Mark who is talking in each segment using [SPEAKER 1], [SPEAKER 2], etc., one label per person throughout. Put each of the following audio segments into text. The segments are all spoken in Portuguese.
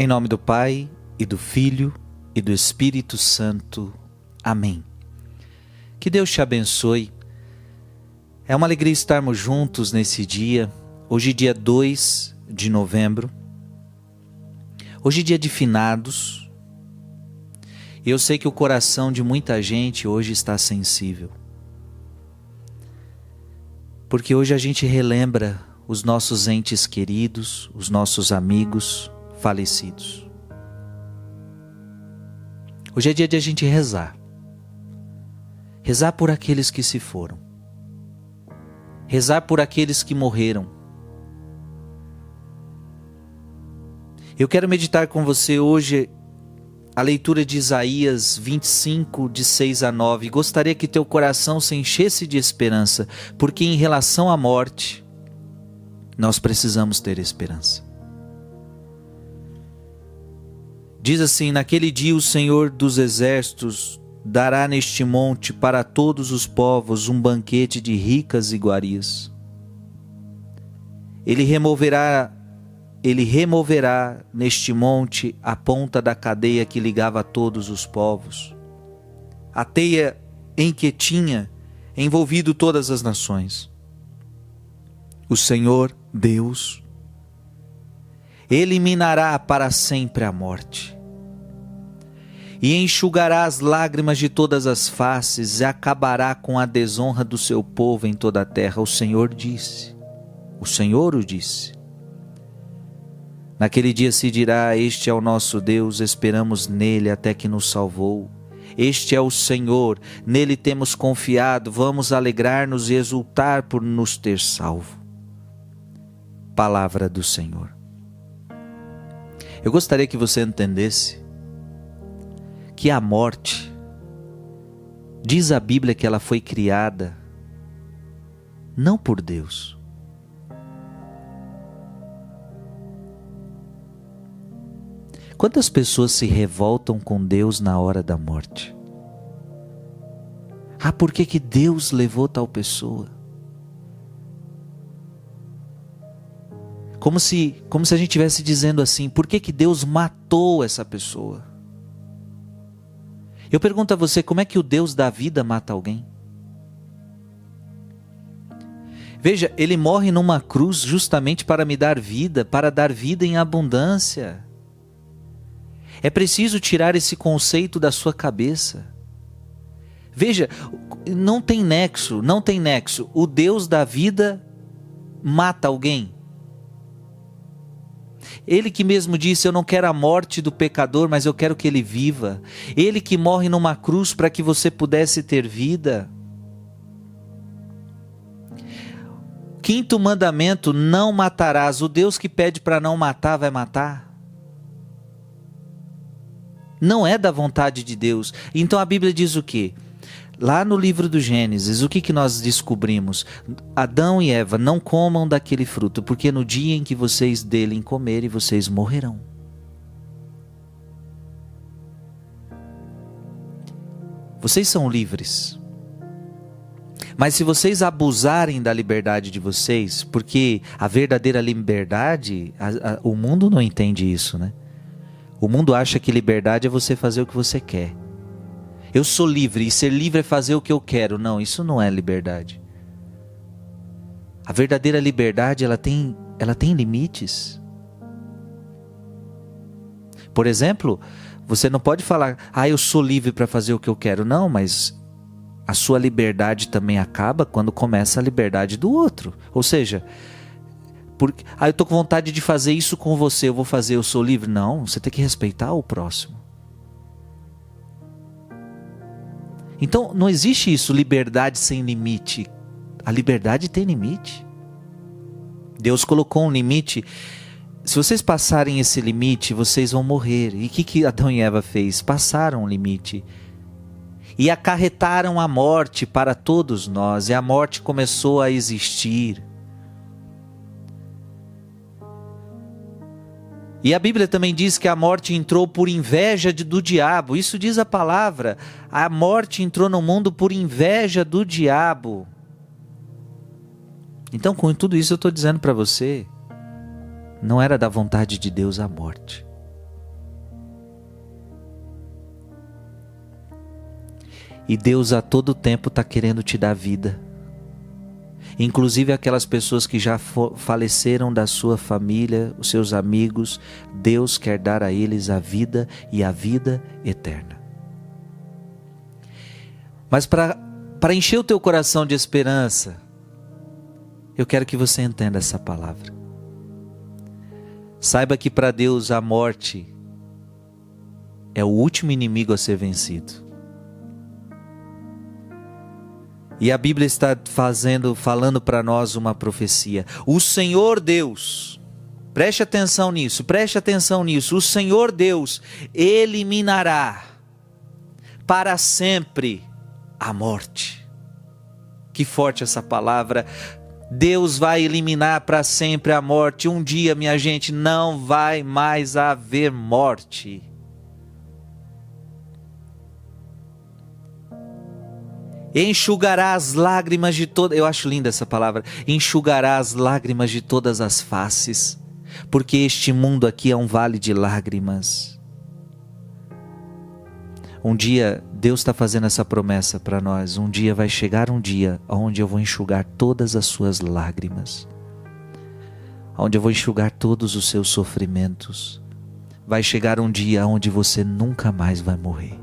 [SPEAKER 1] Em nome do Pai, e do Filho, e do Espírito Santo. Amém. Que Deus te abençoe. É uma alegria estarmos juntos nesse dia. Hoje, dia 2 de novembro. Hoje, dia de finados. E eu sei que o coração de muita gente hoje está sensível. Porque hoje a gente relembra os nossos entes queridos, os nossos amigos falecidos. Hoje é dia de a gente rezar. Rezar por aqueles que se foram. Rezar por aqueles que morreram. Eu quero meditar com você hoje a leitura de Isaías 25, de 6 a 9. Gostaria que teu coração se enchesse de esperança, porque em relação à morte, nós precisamos ter esperança. Diz assim: naquele dia o Senhor dos Exércitos dará neste monte para todos os povos um banquete de ricas iguarias. Ele removerá neste monte a ponta da cadeia que ligava a todos os povos, a teia em que tinha envolvido todas as nações. O Senhor, Deus, eliminará para sempre a morte, e enxugará as lágrimas de todas as faces, e acabará com a desonra do seu povo em toda a terra. O Senhor disse, o Senhor o disse. Naquele dia se dirá: este é o nosso Deus, esperamos nele até que nos salvou. Este é o Senhor, nele temos confiado, vamos alegrar-nos e exultar por nos ter salvo. Palavra do Senhor. Eu gostaria que você entendesse que a morte, diz a Bíblia que ela foi criada não por Deus. Quantas pessoas se revoltam com Deus na hora da morte? Ah, por que Deus levou tal pessoa? Como se a gente estivesse dizendo assim: por que Deus matou essa pessoa? Eu pergunto a você: como é que o Deus da vida mata alguém? Veja, ele morre numa cruz justamente para me dar vida, para dar vida em abundância. É preciso tirar esse conceito da sua cabeça. Veja, não tem nexo. O Deus da vida mata alguém. Ele que mesmo disse: eu não quero a morte do pecador, mas eu quero que ele viva. Ele que morre numa cruz para que você pudesse ter vida. Quinto mandamento: não matarás. O Deus que pede para não matar, vai matar? Não é da vontade de Deus. Então a Bíblia diz o quê? Lá no livro do Gênesis, o que nós descobrimos? Adão e Eva: não comam daquele fruto, porque no dia em que vocês dele comerem, vocês morrerão. Vocês são livres. Mas se vocês abusarem da liberdade de vocês, porque a verdadeira liberdade, o mundo não entende isso, né? O mundo acha que liberdade é você fazer o que você quer. Eu sou livre, e ser livre é fazer o que eu quero. Não, isso não é liberdade. A verdadeira liberdade, ela tem limites. Por exemplo, você não pode falar: eu sou livre para fazer o que eu quero. Não, mas a sua liberdade também acaba quando começa a liberdade do outro. Ou seja, eu estou com vontade de fazer isso com você, eu vou fazer, eu sou livre? Não, você tem que respeitar o próximo. Então não existe isso, liberdade sem limite. A liberdade tem limite. Deus colocou um limite. Se vocês passarem esse limite, vocês vão morrer. E o que Adão e Eva fez? Passaram o limite. E acarretaram a morte para todos nós. E a morte começou a existir. E a Bíblia também diz que a morte entrou por inveja do diabo. Isso diz a palavra. A morte entrou no mundo por inveja do diabo. Então, com tudo isso eu estou dizendo para você, não era da vontade de Deus a morte. E Deus a todo tempo está querendo te dar vida. Inclusive aquelas pessoas que já faleceram da sua família, os seus amigos, Deus quer dar a eles a vida e a vida eterna. Mas para encher o teu coração de esperança, eu quero que você entenda essa palavra. Saiba que para Deus a morte é o último inimigo a ser vencido. E a Bíblia está falando para nós uma profecia. O Senhor Deus, preste atenção nisso, o Senhor Deus eliminará para sempre a morte. Que forte essa palavra. Deus vai eliminar para sempre a morte. Um dia, minha gente, não vai mais haver morte. Enxugará as lágrimas de todas... Eu acho linda essa palavra. Enxugará as lágrimas de todas as faces. Porque este mundo aqui é um vale de lágrimas. Um dia, Deus está fazendo essa promessa para nós. Um dia vai chegar um dia onde eu vou enxugar todas as suas lágrimas. Onde eu vou enxugar todos os seus sofrimentos. Vai chegar um dia onde você nunca mais vai morrer.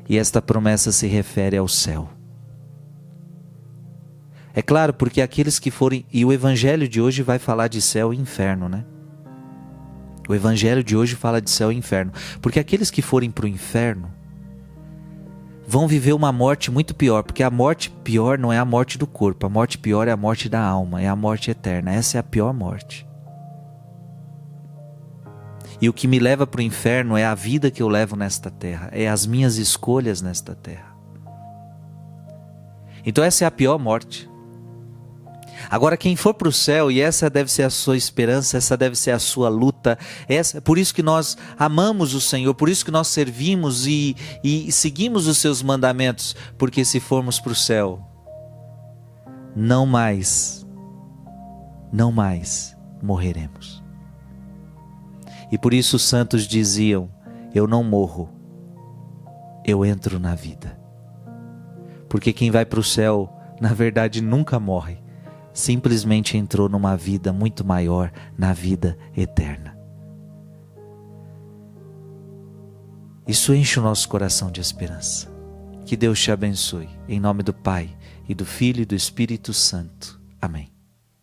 [SPEAKER 1] E esta promessa se refere ao céu. É claro, porque aqueles que forem... E o evangelho de hoje vai falar de céu e inferno, né? O evangelho de hoje fala de céu e inferno. Porque aqueles que forem para o inferno vão viver uma morte muito pior. Porque a morte pior não é a morte do corpo. A morte pior é a morte da alma. É a morte eterna. Essa é a pior morte. E o que me leva para o inferno é a vida que eu levo nesta terra. É as minhas escolhas nesta terra. Então essa é a pior morte. Agora quem for para o céu, e essa deve ser a sua esperança, essa deve ser a sua luta, por isso que nós amamos o Senhor, por isso que nós servimos e seguimos os seus mandamentos, porque se formos para o céu, não mais morreremos. E por isso os santos diziam, eu não morro, eu entro na vida. Porque quem vai para o céu, na verdade nunca morre. Simplesmente entrou numa vida muito maior, na vida eterna. Isso enche o nosso coração de esperança. Que Deus te abençoe. Em nome do Pai, e do Filho e do Espírito Santo. Amém.